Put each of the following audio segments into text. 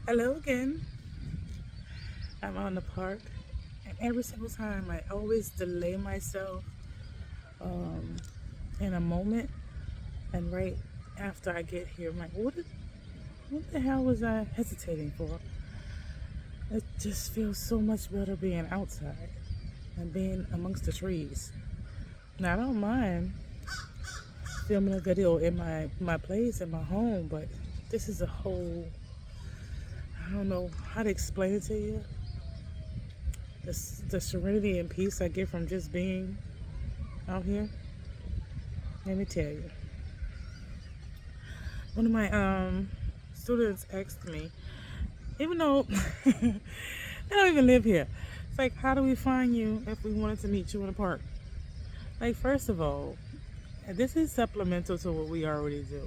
Hello again. I'm out in the park, and every single time I always delay myself um, in a moment, and right after I get here, I'm like, what the hell was I hesitating for? It just feels so much better being outside and being amongst the trees. Now, I don't mind filming a video in my place, in my home, but this is a whole, I don't know how to explain it to you. The serenity and peace I get from just being out here. Let me tell you. One of my students asked me, even though they don't even live here, it's like, how do we find you if we wanted to meet you in the park? Like, first of all, this is supplemental to what we already do.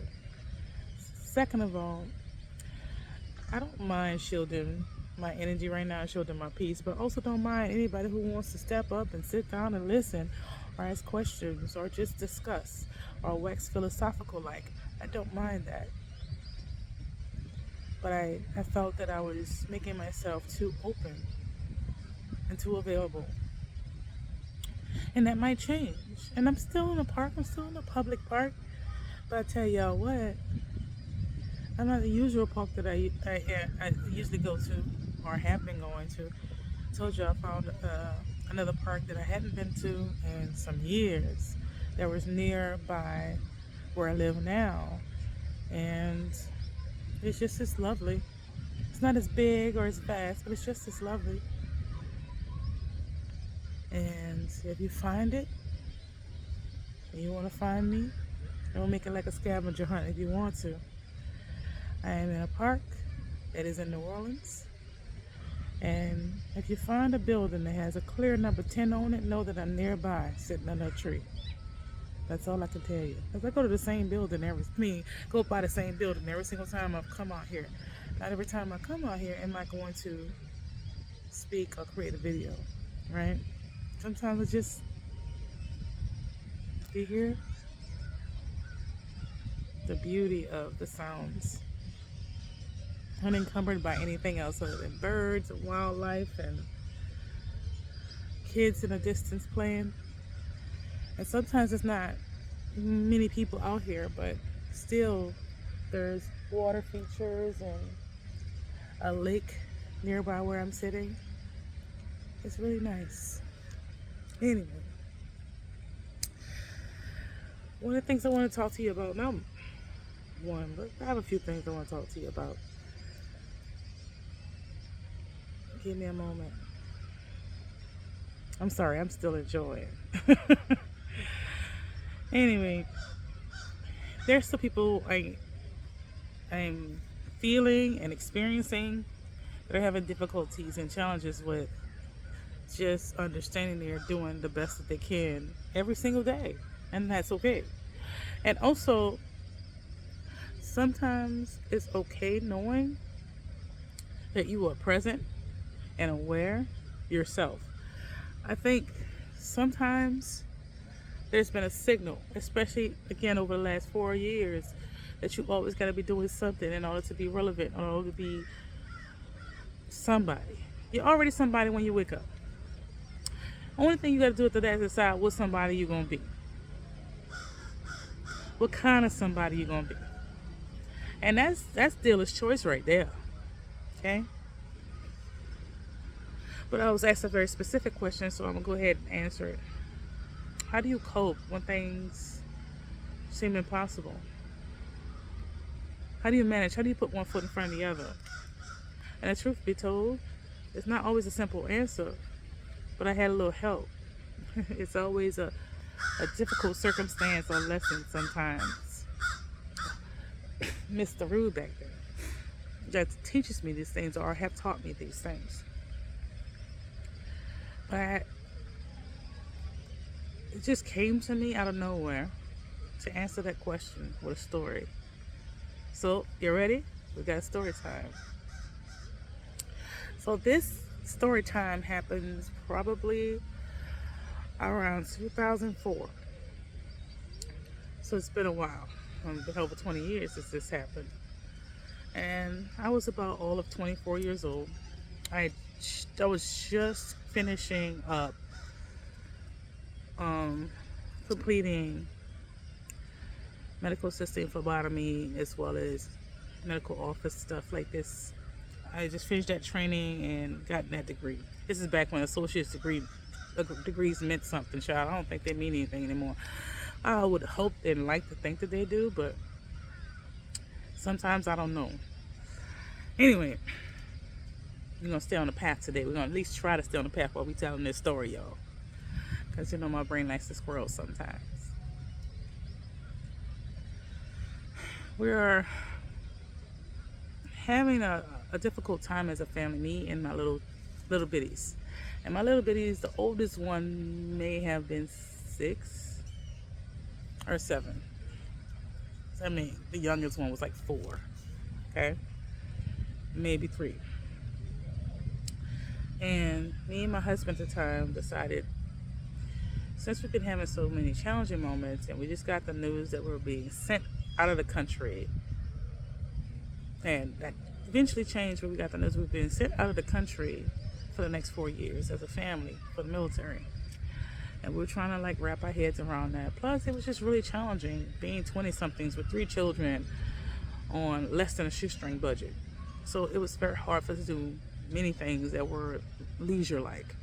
Second of all, I don't mind shielding my energy right now, shielding my peace, but also don't mind anybody who wants to step up and sit down and listen or ask questions or just discuss or wax philosophical like. I don't mind that. But I felt that I was making myself too open and too available. And that might change. And I'm still in the park, I'm still in the public park. But I tell y'all what, I'm not the usual park that I usually go to or have been going to. I told you I found another park that I hadn't been to in some years that was nearby where I live now. And it's just as lovely. It's not as big or as vast, but it's just as lovely. And if you find it and you want to find me, don't make it like a scavenger hunt if you want to. I am in a park that is in New Orleans. And if you find a building that has a clear number 10 on it, know that I'm nearby sitting under a tree. That's all I can tell you. Because I go to the same building go by the same building every single time I've come out here. Not every time I come out here am I going to speak or create a video, right? Sometimes I just be here. The beauty of the sounds, unencumbered by anything else other than birds and wildlife and kids in the distance playing. And sometimes it's not many people out here, but still there's water features and a lake nearby where I'm sitting. It's really nice. Anyway, one of the things I want to talk to you about, not one, but I have a few things I want to talk to you about. Give me a moment. I'm sorry, I'm still enjoying. Anyway, there's still people I'm feeling and experiencing that are having difficulties and challenges with just understanding they're doing the best that they can every single day, and that's okay. And also, sometimes it's okay knowing that you are present and aware yourself. I think sometimes there's been a signal, especially again over the last 4 years, that you always got to be doing something in order to be relevant, in order to be somebody. You're already somebody when you wake up. Only thing you got to do after that is decide what somebody you're gonna be, what kind of somebody you're gonna be, and that's dealer's choice right there. Okay. But I was asked a very specific question, so I'm gonna go ahead and answer it. How do you cope when things seem impossible? How do you manage? How do you put one foot in front of the other? And the truth be told, it's not always a simple answer, but I had a little help. It's always a difficult circumstance or lesson sometimes. Mr. Rude back there that teaches me these things or have taught me these things. But it just came to me out of nowhere to answer that question with a story. So, you ready? We got story time. So, this story time happens probably around 2004. So, it's been a while. It's been over 20 years since this happened. And I was about all of 24 years old. I, I was just finishing up um, completing medical assistant phlebotomy as well as medical office stuff like this. I just finished that training and gotten that degree. This is back when associate's degrees meant something, child. I don't think they mean anything anymore. I would hope and like to think that they do, but sometimes I don't know. Anyway, we're gonna stay on the path today. We're gonna at least try to stay on the path while we telling this story, y'all. Cause you know my brain likes to squirrel sometimes. We are having a difficult time as a family, me and my little bitties. And my little bitties, the oldest one may have been 6 or 7. I mean, the youngest one was like 4. Okay, maybe 3. And me and my husband at the time decided, since we've been having so many challenging moments and we just got the news that we were being sent out of the country, and that eventually changed when we got the news we were being sent out of the country for the next 4 years as a family for the military. And we were trying to like wrap our heads around that. Plus it was just really challenging being 20 somethings with 3 children on less than a shoestring budget. So it was very hard for us to do many things that were leisure like,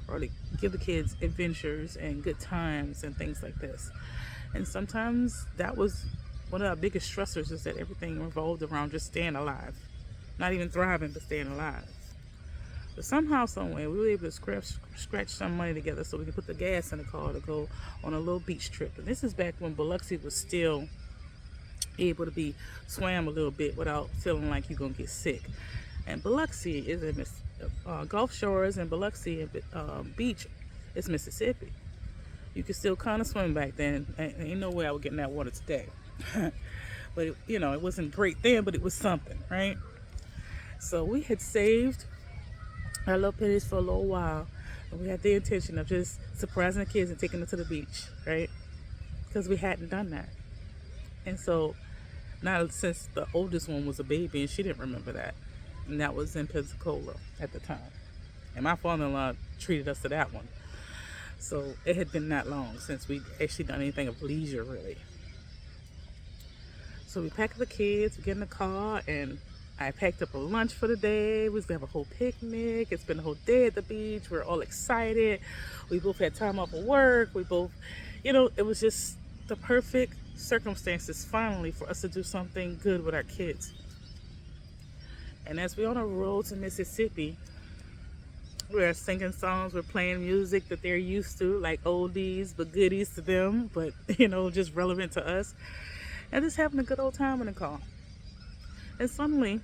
or to give the kids adventures and good times and things like this. And sometimes that was one of our biggest stressors, is that everything revolved around just staying alive. Not even thriving, but staying alive. But somehow, some way, we were able to scratch some money together so we could put the gas in the car to go on a little beach trip. And this is back when Biloxi was still able to be swam a little bit without feeling like you're going to get sick. And Biloxi is in Gulf Shores, and Biloxi Beach is Mississippi. You could still kind of swim back then. Ain't no way I would get in that water today. But it wasn't great then, but it was something, right? So we had saved our little pennies for a little while, and we had the intention of just surprising the kids and taking them to the beach, right? Because we hadn't done that. And so now, since the oldest one was a baby and she didn't remember that, and that was in Pensacola at the time, and my father-in-law treated us to that one. So it had been that long since we actually done anything of leisure, really. So we packed the kids, we get in the car, and I packed up a lunch for the day. We was gonna have a whole picnic. It's been a whole day at the beach. We're all excited. We both had time off of work. We both, it was just the perfect circumstances finally for us to do something good with our kids. And as we're on a road to Mississippi, we're singing songs, we're playing music that they're used to, like oldies but goodies to them, but just relevant to us. And just having a good old time in the car. And suddenly,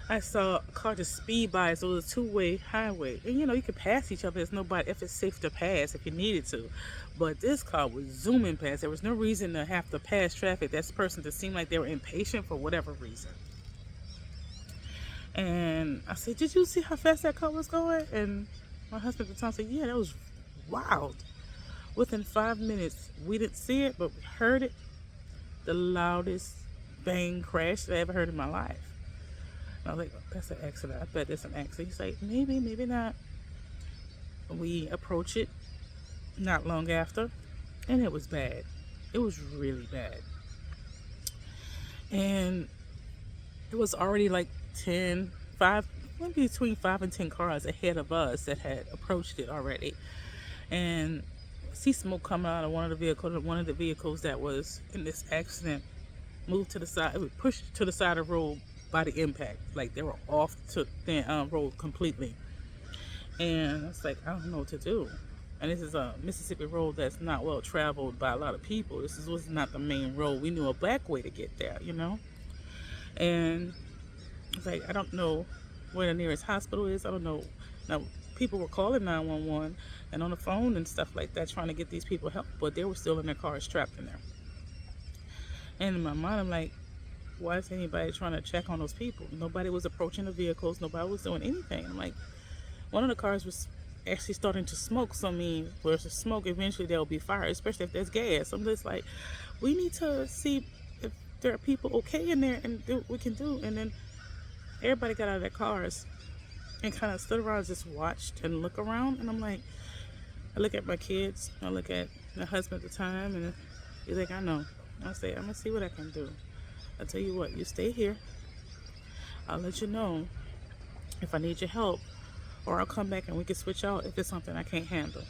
I saw a car just speed by. So it was a 2-way highway. And you could pass each other. There's nobody, if it's safe to pass, if you needed to. But this car was zooming past. There was no reason to have to pass traffic. That person just seemed like they were impatient for whatever reason. And I said, did you see how fast that car was going? And my husband at the time said, yeah, that was wild. Within 5 minutes, we didn't see it, but we heard it. The loudest bang crash that I ever heard in my life. And I was like, oh, that's an accident. I bet that's an accident. He's like, maybe, maybe not. We approach it not long after, and it was bad. It was really bad. And it was already like 10, 5, maybe between 5 and 10 cars ahead of us that had approached it already. And I see smoke coming out of one of the vehicles that was in this accident moved to the side. It was pushed to the side of the road by the impact. Like they were off to the road completely. And I was like, I don't know what to do. And this is a Mississippi road that's not well traveled by a lot of people. This was not the main road. We knew a back way to get there, And I was like, I don't know where the nearest hospital is. I don't know. Now, people were calling 911 and on the phone and stuff like that, trying to get these people help, but they were still in their cars, trapped in there. And in my mind, I'm like, why is anybody trying to check on those people? Nobody was approaching the vehicles. Nobody was doing anything. I'm like, one of the cars was actually starting to smoke. So, where there's smoke, eventually there will be fire, especially if there's gas. I'm just like, we need to see if there are people okay in there and do what we can do. And then everybody got out of their cars and kind of stood around and just watched and looked around. And I'm like, I look at my kids, I look at my husband at the time, and he's like, I know. I say, I'm gonna see what I can do. I tell you what, you stay here. I'll let you know if I need your help, or I'll come back and we can switch out if it's something I can't handle.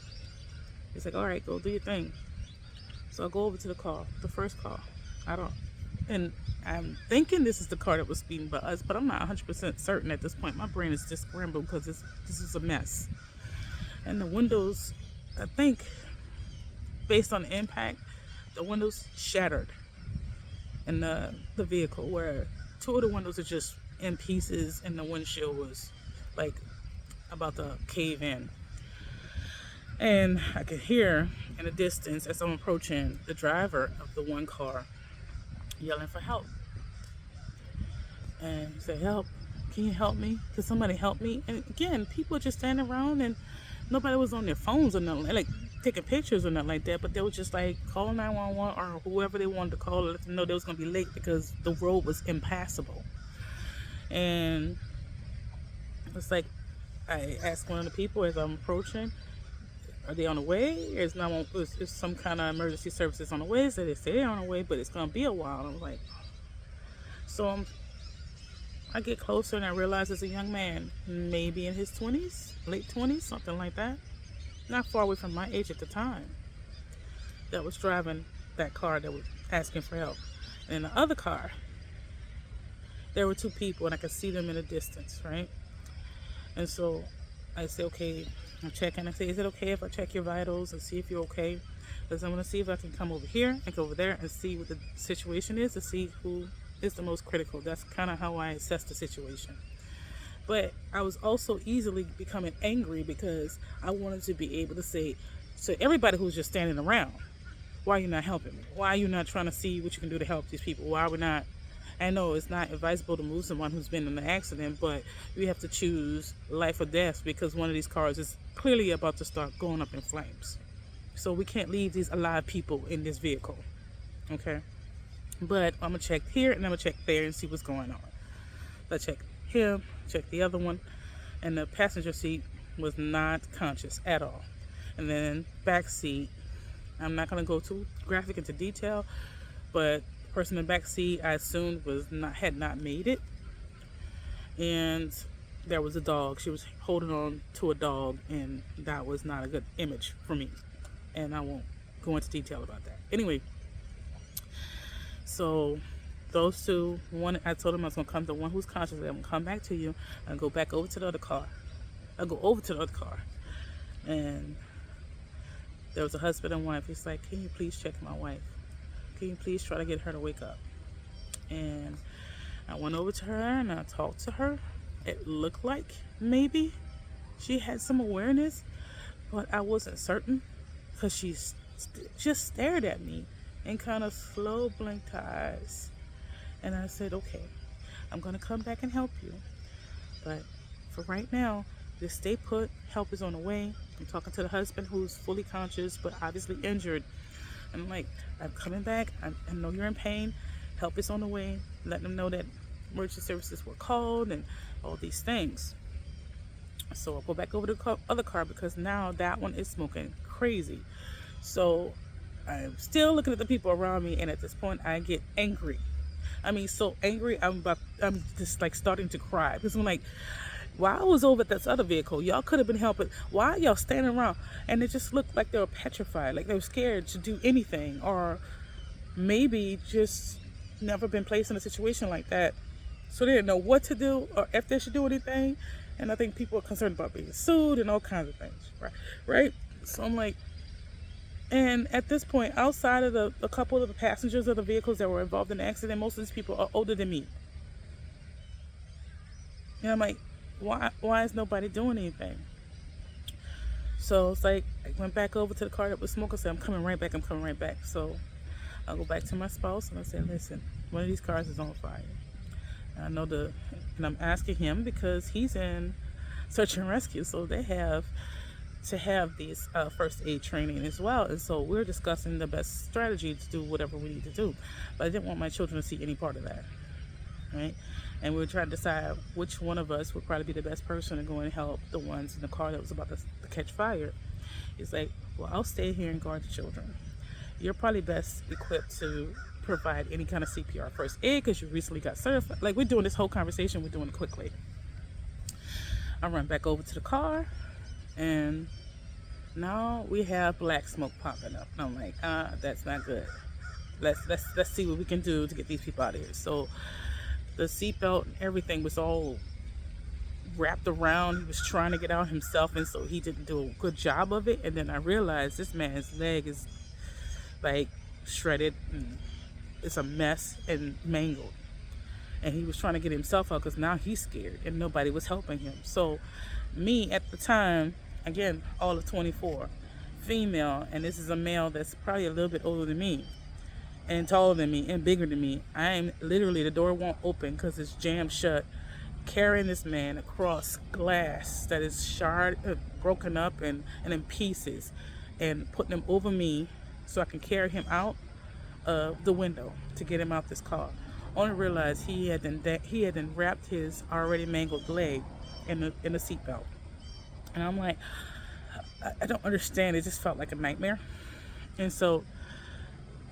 He's like, all right, go do your thing. So I go over to the car, the first car. And I'm thinking this is the car that was speeding by us, but I'm not 100% certain at this point. My brain is just scrambled because this is a mess. And the windows, I think, based on the impact, the windows shattered in the vehicle, where two of the windows are just in pieces and the windshield was like about to cave in. And I could hear in the distance, as I'm approaching, the driver of the one car yelling for help. And he said, help, can you help me? Can somebody help me? And again, people are just standing around and nobody was on their phones or nothing, like taking pictures or nothing like that, but they were just like, call 911 or whoever they wanted to call, let them know they was going to be late because the road was impassable. And it's like, I asked one of the people as I'm approaching, are they on the way? Is some kind of emergency services on the way? So they say they're on the way, but it's going to be a while. I'm like, so I get closer and I realize it's a young man, maybe in his 20s, late 20s, something like that. Not far away from my age at the time, that was driving that car that was asking for help. And in the other car, there were two people and I could see them in the distance, right? And so I say, okay, I'm checking. I say, is it okay if I check your vitals and see if you're okay? Because I'm going to see if I can come over here and go over there and see what the situation is, to see who is the most critical. That's kind of how I assess the situation. But I was also easily becoming angry because I wanted to be able to say to everybody who's just standing around, why are you not helping me? Why are you not trying to see what you can do to help these people? Why are we not? I know it's not advisable to move someone who's been in an accident, but we have to choose life or death because one of these cars is clearly about to start going up in flames. So we can't leave these alive people in this vehicle, okay? But I'm gonna check here and I'm gonna check there and see what's going on. So I check him, check the other one, and the passenger seat was not conscious at all. And then back seat, I'm not gonna go too graphic into detail, but the person in the back seat I assumed had not made it. And there was a dog. She was holding on to a dog, and that was not a good image for me. And I won't go into detail about that. Anyway, so those two, one, I told him I was going to come to one who's conscious. I'm going to come back to you and go back over to the other car. I'll go over to the other car. And there was a husband and wife. He's like, can you please check my wife? Can you please try to get her to wake up? And I went over to her and I talked to her. It looked like maybe she had some awareness, but I wasn't certain because she just stared at me and kind of slow blinked her eyes. And I said, okay, I'm going to come back and help you. But for right now, just stay put. Help is on the way. I'm talking to the husband who's fully conscious, but obviously injured. And I'm like, I'm coming back. I know you're in pain. Help is on the way. Let them know that emergency services were called and all these things. So I'll go back over to the other car because now that one is smoking crazy. So I'm still looking at the people around me, and at this point I get angry. I mean, so angry I'm just like starting to cry because I'm like, while I was over at this other vehicle, y'all could have been helping. Why are y'all standing around? And it just looked like they were petrified, like they were scared to do anything, or maybe just never been placed in a situation like that, so they didn't know what to do or if they should do anything. And I think people are concerned about being sued and all kinds of things, right? So I'm like, and at this point, outside of a couple of the passengers of the vehicles that were involved in the accident, most of these people are older than me. And I'm like, why is nobody doing anything? So it's like, I went back over to the car that was smoking. I said, I'm coming right back. So I'll go back to my spouse and I said, listen, one of these cars is on fire. And I'm asking him because he's in search and rescue. So they have to have these first aid training as well. And so we're discussing the best strategy to do whatever we need to do. But I didn't want my children to see any part of that, right? And we were trying to decide which one of us would probably be the best person to go and help the ones in the car that was about to catch fire. He's like, well, I'll stay here and guard the children. You're probably best equipped to provide any kind of CPR first aid because you recently got certified. Like, we're doing this whole conversation, we're doing it quickly. I run back over to the car, and now we have black smoke popping up. And I'm like, that's not good. Let's see what we can do to get these people out of here. So the seatbelt and everything was all wrapped around. He was trying to get out himself, and so he didn't do a good job of it. And then I realized this man's leg is like shredded, and it's a mess and mangled. And he was trying to get himself out because now he's scared and nobody was helping him. So me at the time, again, all of 24, female, and this is a male that's probably a little bit older than me and taller than me and bigger than me. I am literally, the door won't open because it's jammed shut, carrying this man across glass that is broken up and in pieces, and putting him over me so I can carry him out of the window to get him out this car. Only realized he had then wrapped his already mangled leg in the seatbelt. And I'm like, I don't understand. It just felt like a nightmare. And so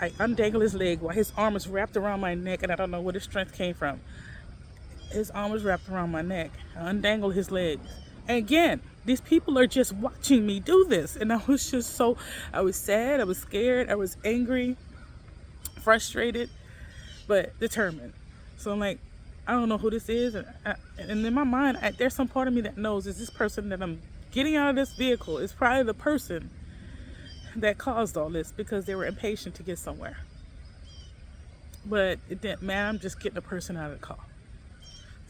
I undangle his leg while his arm is wrapped around my neck, and I don't know where the strength came from. His arm was wrapped around my neck. I undangle his legs. And again, these people are just watching me do this. And I was just I was sad, I was scared, I was angry, frustrated, but determined. So I'm like, I don't know who this is. And in my mind, there's some part of me that knows is this person that I'm getting out of this vehicle is probably the person that caused all this because they were impatient to get somewhere. But it didn't matter. I'm just getting the person out of the car.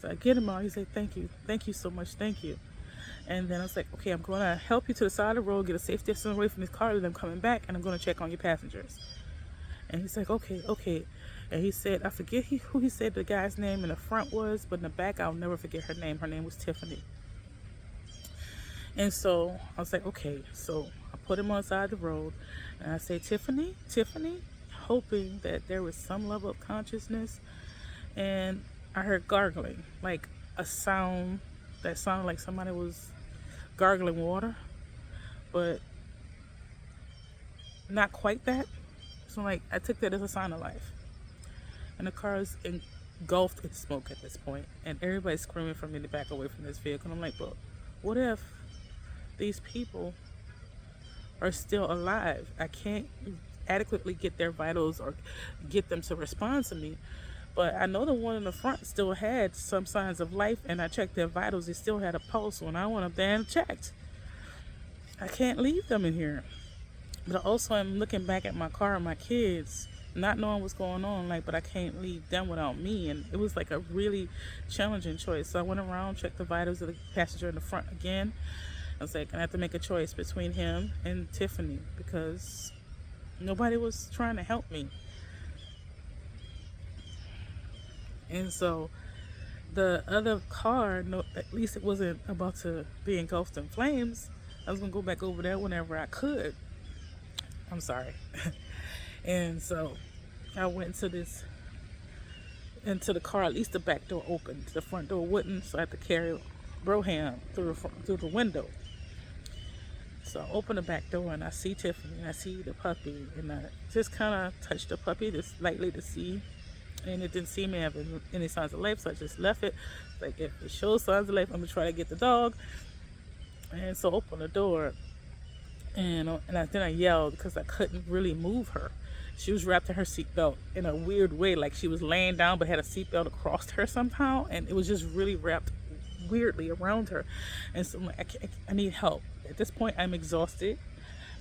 So I get him out. He said, thank you so much, thank you. And then I was like, okay, I'm going to help you to the side of the road, get a safe distance away from this car, and I'm coming back, and I'm going to check on your passengers. And he's like, okay. And he said, I forget who he said the guy's name in the front was, but in the back, I'll never forget her name. Her name was Tiffany. And so I was like, okay. So I put him on the side of the road, and I say, Tiffany, hoping that there was some level of consciousness. And I heard gargling, like a sound that sounded like somebody was gargling water, but not quite that. So like, I took that as a sign of life. And the car is engulfed in smoke at this point, and everybody's screaming for me to back away from this vehicle. And I'm like, but what if these people are still alive? I can't adequately get their vitals or get them to respond to me, but I know the one in the front still had some signs of life, and I checked their vitals. They still had a pulse when I went up there and checked. I can't leave them in here. But also I'm looking back at my car and my kids, not knowing what's going on, but I can't leave them without me. And it was like a really challenging choice. So I went around, checked the vitals of the passenger in the front again. I was like, I have to make a choice between him and Tiffany because nobody was trying to help me. And so the other car, at least it wasn't about to be engulfed in flames. I was going to go back over there whenever I could. I'm sorry. And so I went into the car. At least the back door opened. The front door wouldn't, so I had to carry Broham through the window. So I open the back door and I see Tiffany and I see the puppy, and I just kind of touched the puppy just lightly to see, and it didn't seem to have any signs of life, so I just left it. Like, if it shows signs of life, I'm gonna try to get the dog. And so I opened the door, and then I yelled because I couldn't really move her. She was wrapped in her seatbelt in a weird way, like she was laying down but had a seatbelt across her somehow, and it was just really wrapped weirdly around her. And so I'm like, I need help. At this point, I'm exhausted.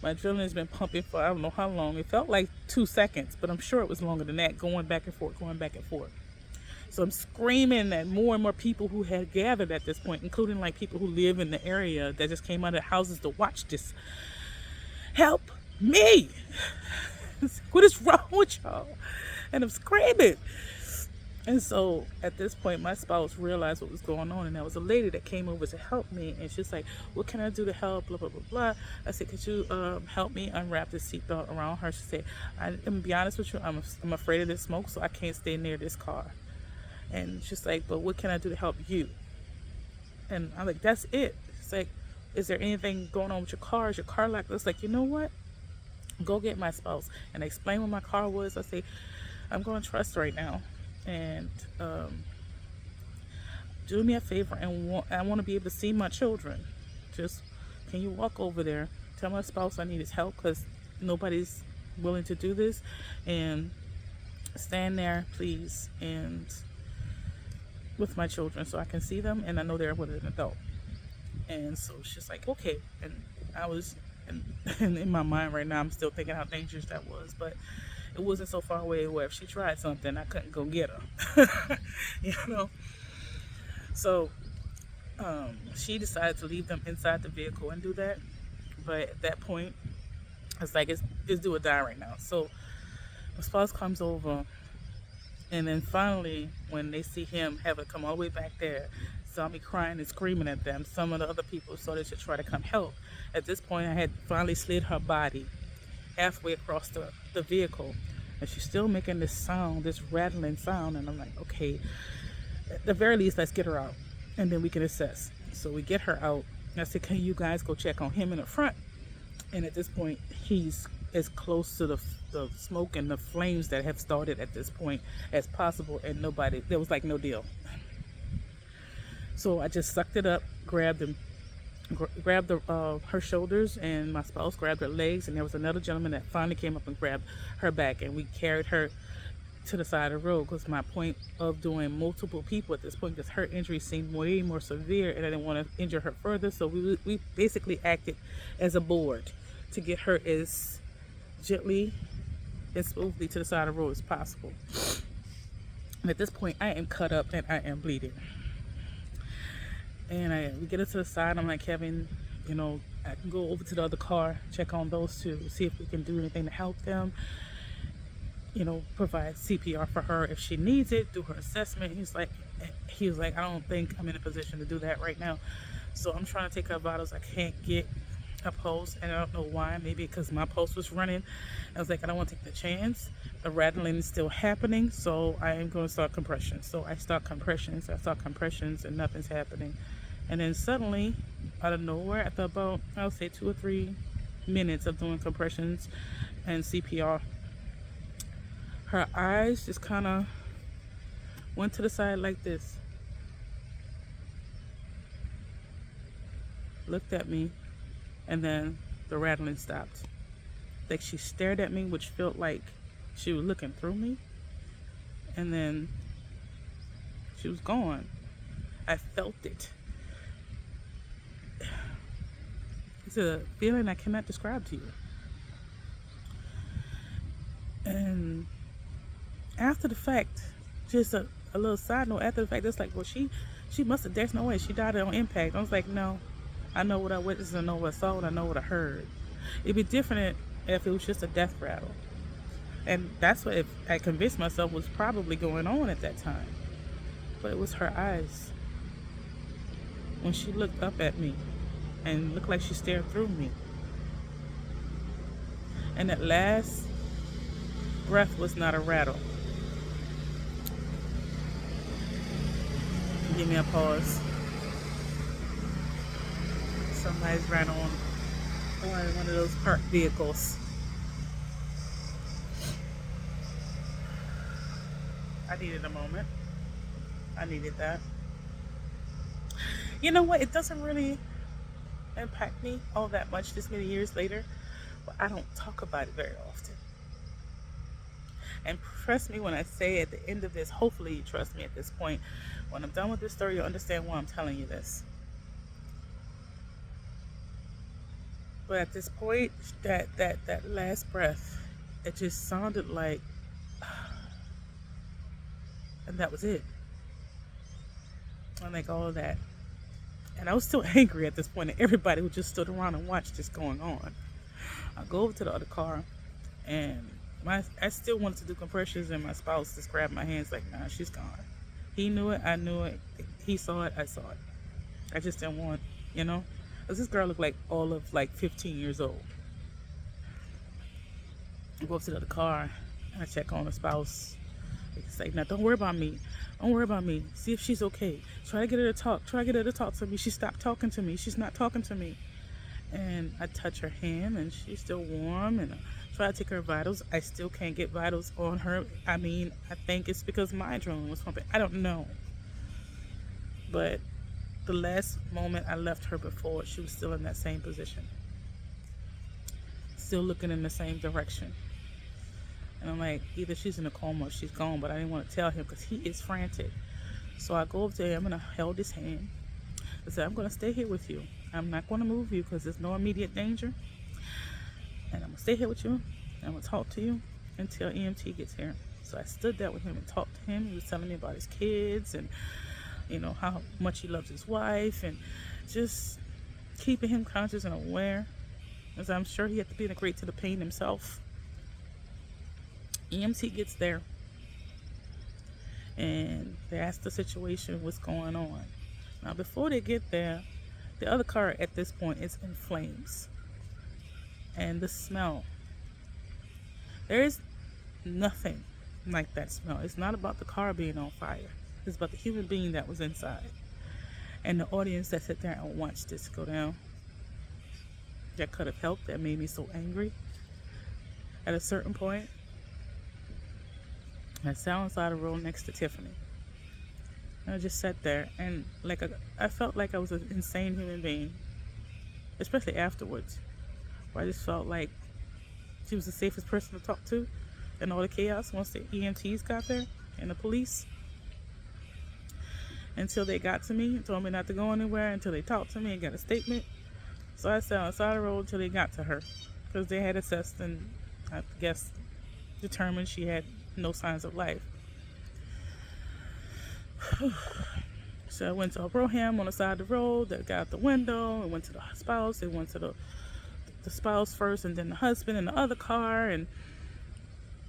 My adrenaline has been pumping for I don't know how long. It felt like 2 seconds, but I'm sure it was longer than that, going back and forth. So I'm screaming at more and more people who had gathered at this point, including like people who live in the area that just came out of the houses to watch this. Help me! What is wrong with y'all? And I'm screaming. And so at this point, my spouse realized what was going on, and there was a lady that came over to help me, and she's like, "What can I do to help?" Blah blah blah blah. I said, "Could you help me unwrap the seatbelt around her?" She said, "I'm gonna be honest with you, I'm afraid of this smoke, so I can't stay near this car." And she's like, "But what can I do to help you?" And I'm like, "That's it." It's like, "Is there anything going on with your car? Is your car locked?" It's like, "You know what? Go get my spouse." And I explained what my car was. I say, "I'm going to trust right now. And do me a favor, and I want to be able to see my children. Just, can you walk over there? Tell my spouse I need his help because nobody's willing to do this. And stand there, please, and with my children so I can see them and I know they're with an adult." And so she's like, "Okay." And I was, and in my mind right now, I'm still thinking how dangerous that was, but it wasn't so far away where if she tried something, I couldn't go get her. you know? So she decided to leave them inside the vehicle and do that. But at that point, it's like, it's do or die right now. So my spouse comes over, and then finally, when they see him having come all the way back there, saw me crying and screaming at them, some of the other people started to try to come help. At this point, I had finally slid her body halfway across the vehicle, and she's still making this sound, this rattling sound. And I'm like, okay, at the very least, let's get her out, and then we can assess. So we get her out. And I said, "Can you guys go check on him in the front?" And at this point, he's as close to the smoke and the flames that have started at this point as possible, and there was like no deal. So I just sucked it up, grabbed her shoulders, and my spouse grabbed her legs, and there was another gentleman that finally came up and grabbed her back, and we carried her to the side of the road, because my point of doing multiple people at this point, because her injury seemed way more severe and I didn't want to injure her further, so we basically acted as a board to get her as gently and smoothly to the side of the road as possible. And at this point, I am cut up and I am bleeding. And we get her to the side. I'm like, "Kevin, I can go over to the other car, check on those two, see if we can do anything to help them, provide CPR for her if she needs it, do her assessment." He was like, "I don't think I'm in a position to do that right now." So I'm trying to take her vitals. I can't get a pulse, and I don't know why. Maybe because my pulse was running. I was like, I don't want to take the chance. The rattling is still happening, so I am going to start compressions. So I start compressions, and nothing's happening. And then suddenly, out of nowhere, after about, I'll say 2 or 3 minutes of doing compressions and CPR, her eyes just kind of went to the side like this, looked at me, and then the rattling stopped. Like, she stared at me, which felt like she was looking through me, and then she was gone. I felt it. It's a feeling I cannot describe to you. And after the fact, just a little side note, after the fact, it's like, well, she must have, there's no way she died on impact. I was like, no, I know what I witnessed, I know what I saw, and I know what I heard. It'd be different if it was just a death rattle. And that's what I convinced myself was probably going on at that time. But it was her eyes. When she looked up at me and looked like she stared through me. And that last breath was not a rattle. Give me a pause. Somebody's ran on one of those parked vehicles. I needed a moment. I needed that. You know what? It doesn't really impact me all that much this many years later, but I don't talk about it very often. And trust me when I say at the end of this, hopefully you trust me at this point, when I'm done with this story, you'll understand why I'm telling you this. But at this point, that last breath, it just sounded like, and that was it. I'm like, all of that. And I was still angry at this point at everybody who just stood around and watched this going on. I go over to the other car, and I still wanted to do compressions, and my spouse just grabbed my hands like, nah, she's gone. He knew it, I knew it. He saw it, I saw it. I just didn't want, you know? Because this girl looked like all of like 15 years old. I go up to the car, and I check on the spouse. It's like, now don't worry about me. Don't worry about me. See if she's okay. Try to get her to talk. Try to get her to talk to me. She stopped talking to me. She's not talking to me. And I touch her hand, and she's still warm, and I try to take her vitals. I still can't get vitals on her. I mean, I think it's because my adrenaline was pumping. I don't know. But the last moment I left her before, she was still in that same position. Still looking in the same direction. And I'm like, either she's in a coma or she's gone, but I didn't want to tell him because he is frantic. So I go up to him and I held his hand. I said, I'm going to stay here with you. I'm not going to move you because there's no immediate danger. And I'm going to stay here with you. I'm going to talk to you until EMT gets here. So I stood there with him and talked to him. He was telling me about his kids and, you know, how much he loves his wife and just keeping him conscious and aware. As I'm sure he had to be integrated to the pain himself. EMT gets there and they ask the situation, what's going on. Now before they get there, the other car at this point is in flames. And the smell, there is nothing like that smell. It's not about the car being on fire. It's about the human being that was inside. And the audience that sat there and watched this go down. That could have helped. That made me so angry. At a certain point, I sat on the road next to Tiffany. And I just sat there and I felt like I was an insane human being. Especially afterwards. Where I just felt like she was the safest person to talk to in all the chaos once the EMTs got there and the police. Until they got to me and told me not to go anywhere until they talked to me and got a statement. So I sat on the side of the road until they got to her. Because they had assessed and I guess determined she had no signs of life. So I went to Abraham on the side of the road. That got out the window. I went to the spouse. They went to the spouse first and then the husband in the other car. And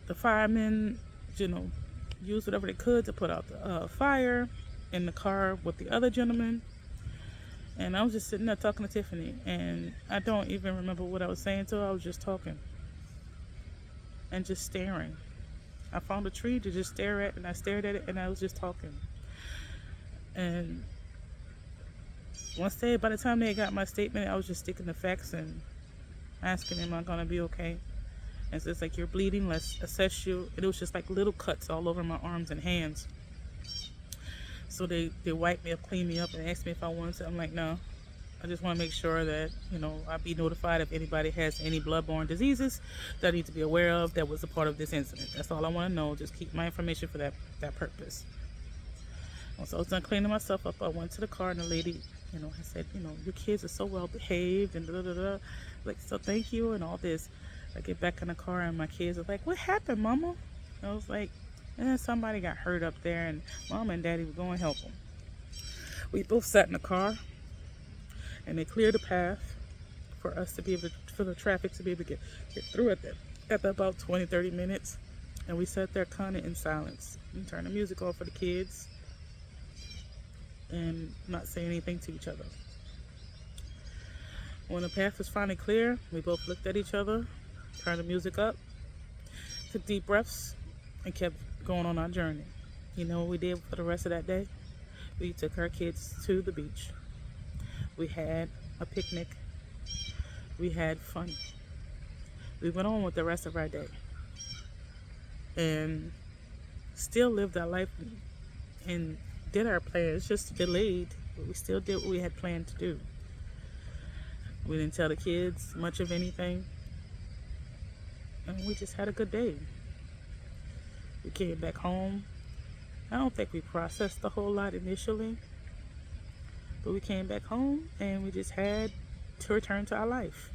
the firemen, you know, used whatever they could to put out the fire in the car with the other gentleman. And I was just sitting there talking to Tiffany. And I don't even remember what I was saying to her. I was just talking. And just staring. I found a tree to just stare at, and I stared at it, and I was just talking. And by the time they got my statement, I was just sticking the facts and asking, am I going to be okay? And so it's like, you're bleeding, let's assess you. And it was just like little cuts all over my arms and hands. So they wiped me up, cleaned me up, and asked me if I wanted to. I'm like, no. I just want to make sure that, you know, I be notified if anybody has any bloodborne diseases that I need to be aware of that was a part of this incident. That's all I want to know. Just keep my information for that purpose. Once I was done cleaning myself up, I went to the car and the lady, you know, I said, you know, your kids are so well behaved and da da da. Like, so thank you and all this. I get back in the car and my kids are like, what happened, Mama? And I was like, somebody got hurt up there and Mama and Daddy were going to help them. We both sat in the car. And they cleared the path for us to be able to, for the traffic to be able to get through at about 20-30 minutes. And we sat there kind of in silence and turned the music off for the kids and not say anything to each other. When the path was finally clear, we both looked at each other, turned the music up, took deep breaths, and kept going on our journey. You know what we did for the rest of that day? We took our kids to the beach. We had a picnic. We had fun. We went on with the rest of our day. And still lived our life and did our plans, just delayed. But we still did what we had planned to do. We didn't tell the kids much of anything. And we just had a good day. We came back home. I don't think we processed a whole lot initially. But we came back home and we just had to return to our life.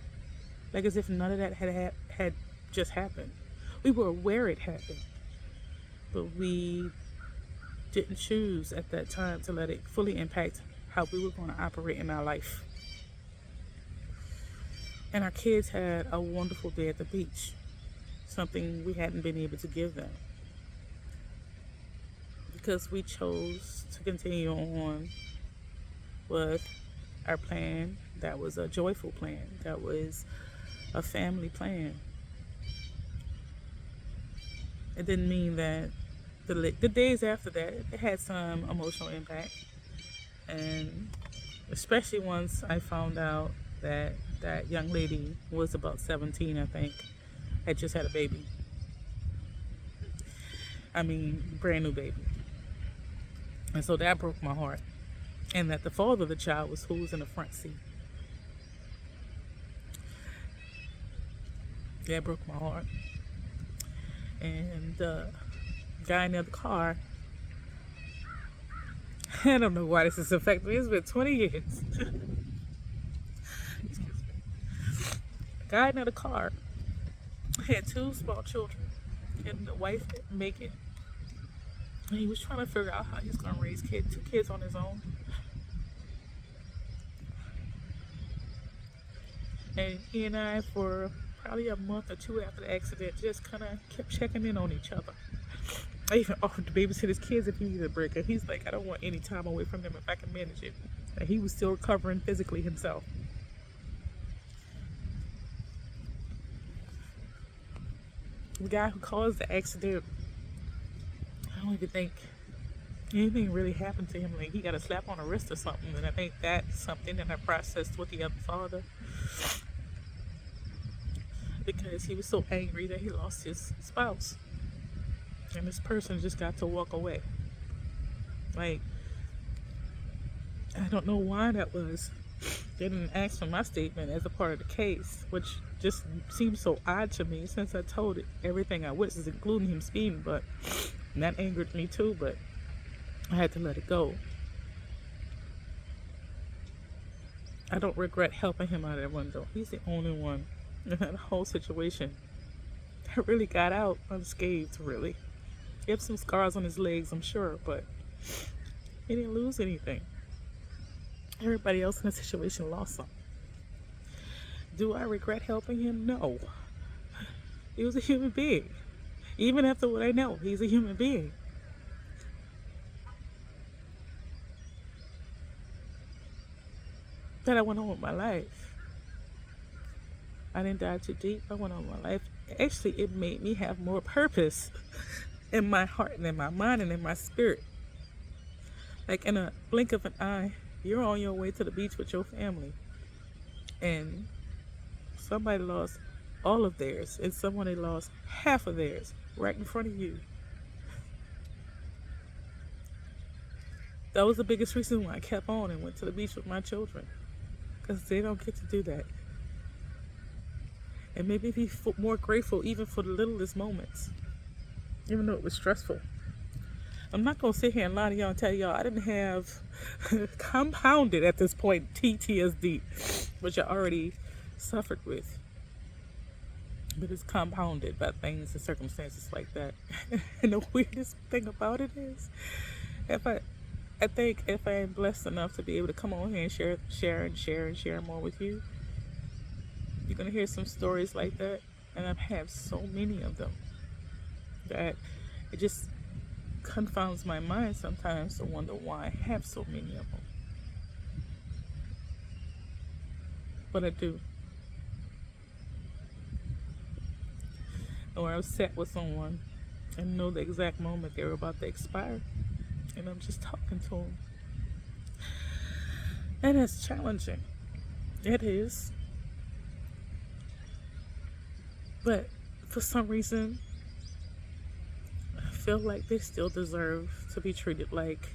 Like as if none of that had just happened. We were aware it happened. But we didn't choose at that time to let it fully impact how we were going to operate in our life. And our kids had a wonderful day at the beach. something we hadn't been able to give them because we chose to continue on with our plan. That was a joyful plan, that was a family plan. It didn't mean that the days after that it had some emotional impact, and especially once I found out that that young lady was about 17, I think, had just had a baby. I mean, brand new baby. And so that broke my heart. And that the father of the child was who was in the front seat. That broke my heart. And the guy in the other car, I don't know why this is affecting me. It's been 20 years. The guy in the other car had two small children, and the wife didn't make it. And he was trying to figure out how he's going to raise two kids on his own. And he and I, for probably a month or two after the accident, just kind of kept checking in on each other. I even offered to babysit his kids if he needed a break. And he's like, I don't want any time away from them if I can manage it. And he was still recovering physically himself. The guy who caused the accident, I don't even think anything really happened to him. Like, he got a slap on the wrist or something. And I think that's something that I processed with the other father, because he was so angry that he lost his spouse. And this person just got to walk away. Like, I don't know why that was. They didn't ask for my statement as a part of the case, which just seems so odd to me since I told it everything I witnessed, including him speeding. But and that angered me too, but I had to let it go. I don't regret helping him out of that window. He's the only one in that whole situation that really got out unscathed, really. He had some scars on his legs, I'm sure, but he didn't lose anything. Everybody else in the situation lost something. Do I regret helping him? No. He was a human being. Even after what I know, he's a human being. But I went on with my life. I didn't dive too deep. I went on with my life. Actually, it made me have more purpose in my heart and in my mind and in my spirit. Like, in a blink of an eye, you're on your way to the beach with your family, and somebody lost all of theirs, and somebody lost half of theirs right in front of you. That was the biggest reason why I kept on and went to the beach with my children, because they don't get to do that. And maybe be more grateful even for the littlest moments, even though it was stressful. I'm not going to sit here and lie to y'all and tell y'all I didn't have compounded at this point PTSD, which I already suffered with. But it's compounded by things and circumstances like that. And the weirdest thing about it is, I think if I am blessed enough to be able to come on here and share more with you, you're going to hear some stories like that. And I've had so many of them that it just confounds my mind sometimes to wonder why I have so many of them. But I do. Or I'm sat with someone and know the exact moment they're about to expire, and I'm just talking to them. And it's challenging. It is. But for some reason, I feel like they still deserve to be treated like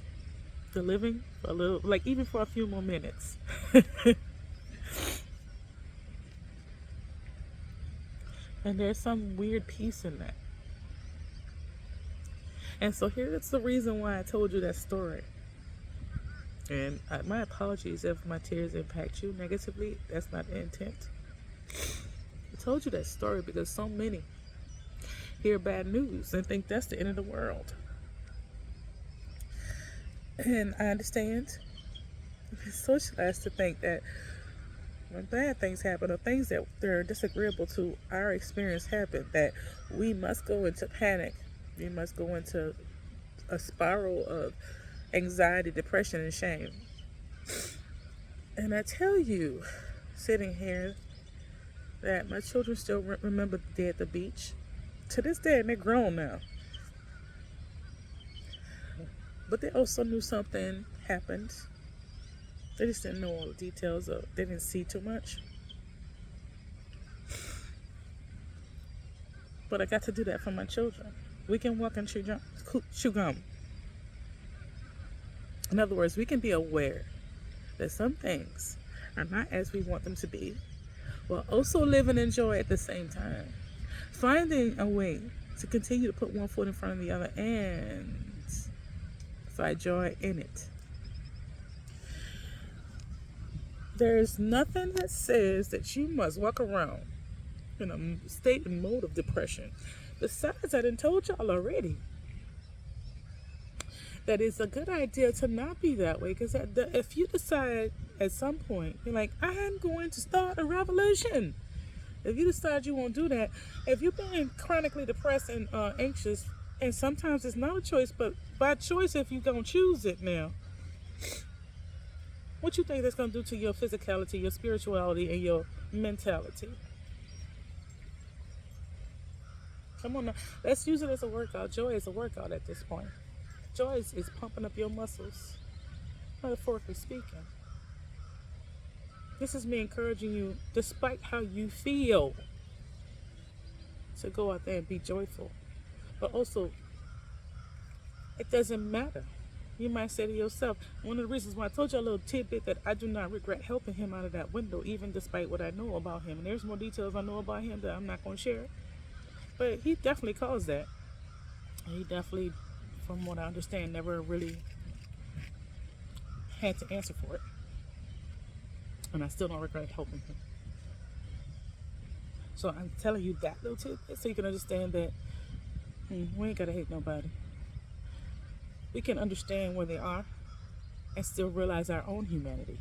the living, a little, like even for a few more minutes. And there's some weird peace in that. And so here's the reason why I told you that story. And my apologies if my tears impact you negatively. That's not the intent. I told you that story because so many hear bad news and think that's the end of the world. And I understand. It's socialized to think that when bad things happen or things that they're disagreeable to our experience happen, that we must go into panic. We must go into a spiral of anxiety, depression, and shame. And I tell you, sitting here, that my children still remember the day at the beach. To this day, and they're grown now. But they also knew something happened. They just didn't know all the details, or they didn't see too much. But I got to do that for my children. We can walk and chew gum. In other words, we can be aware that some things are not as we want them to be, while also live and enjoy at the same time. Finding a way to continue to put one foot in front of the other and find joy in it. There's nothing that says that you must walk around in a state and mode of depression. Besides, I done told y'all already that it's a good idea to not be that way, because if you decide at some point, you're like, I'm going to start a revolution. If you decide you won't do that, if you're being chronically depressed and anxious, and sometimes it's not a choice, but by choice, if you're going to choose it now, what you think that's going to do to your physicality, your spirituality, and your mentality? Come on now, let's use it as a workout. Joy is a workout at this point. Joy is pumping up your muscles, metaphorically speaking. This is me encouraging you, despite how you feel, to go out there and be joyful. But also, it doesn't matter. You might say to yourself, one of the reasons why I told you a little tidbit that I do not regret helping him out of that window, even despite what I know about him. And there's more details I know about him that I'm not going to share. But he definitely caused that. And he definitely, from what I understand, never really had to answer for it. And I still don't regret helping him. So I'm telling you that little tidbit so you can understand that we ain't got to hate nobody. We can understand where they are and still realize our own humanity.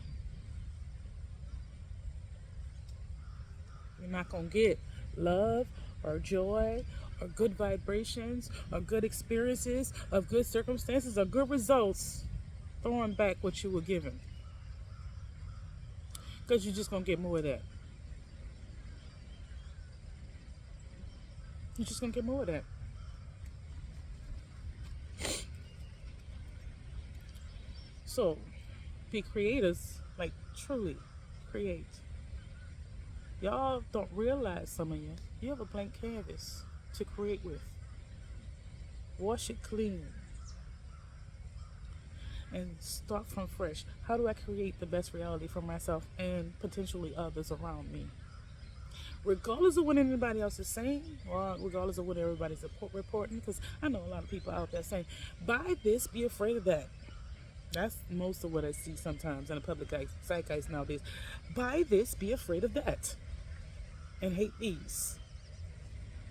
You're not going to get love or joy or good vibrations or good experiences or good circumstances or good results throwing back what you were given. Because you're just going to get more of that. You're just going to get more of that. So, be creators, like truly create. Y'all don't realize, some of you have a blank canvas to create with. Wash it clean and start from fresh. How do I create the best reality for myself and potentially others around me? Regardless of what anybody else is saying, or regardless of what everybody's reporting, because I know a lot of people out there saying, buy this, be afraid of that. That's most of what I see sometimes in the public zeitgeist nowadays. Buy this, be afraid of that. And hate these.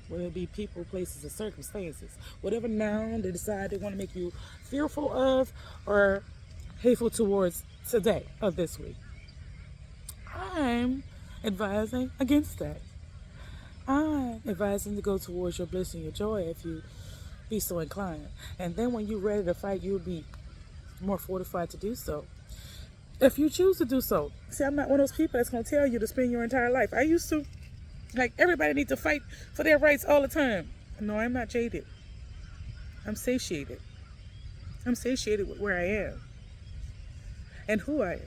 Whether it be people, places, or circumstances. Whatever noun they decide they want to make you fearful of or hateful towards today or this week. I'm advising against that. I'm advising to go towards your bliss and your joy if you be so inclined. And then when you're ready to fight, you'll be more fortified to do so. If you choose to do so. See, I'm not one of those people that's going to tell you to spend your entire life. I used to. Like, everybody needs to fight for their rights all the time. No, I'm not jaded. I'm satiated. I'm satiated with where I am and who I am.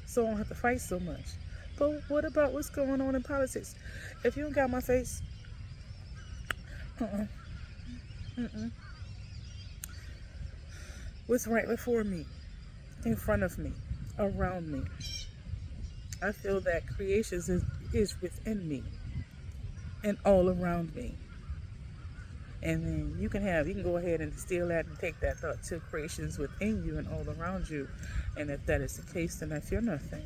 So I don't have to fight so much. But what about what's going on in politics? If you don't got my face, what's right before me, in front of me, around me? I feel that creation is within me and all around me. And then you can go ahead and steal that and take that thought to creations within you and all around you. And if that is the case, then I fear nothing.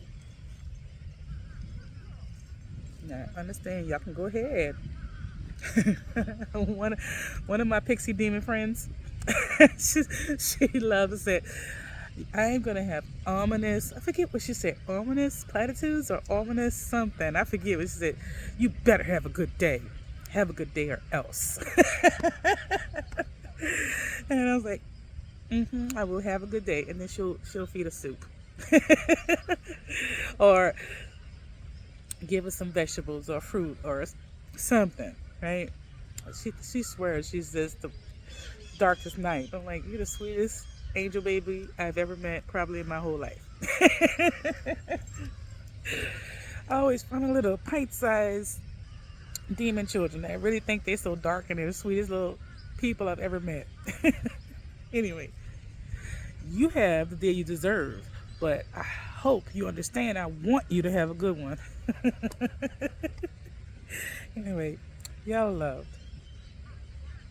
Now, understand, y'all can go ahead. One of my pixie demon friends, she loves it. I am gonna have ominous, I forget what she said, ominous platitudes or ominous something. I forget what she said. You better have a good day. Have a good day or else. And I was like, I will have a good day. And then she'll feed us soup. Or give us some vegetables or fruit or something, right? She swears she's just the darkest night. I'm like, you're the sweetest angel baby I've ever met, probably in my whole life. I always find a little pint-sized demon children that really think they're so dark and they're the sweetest little people I've ever met. Anyway, you have the day you deserve, but I hope you understand I want you to have a good one. Anyway, y'all loved.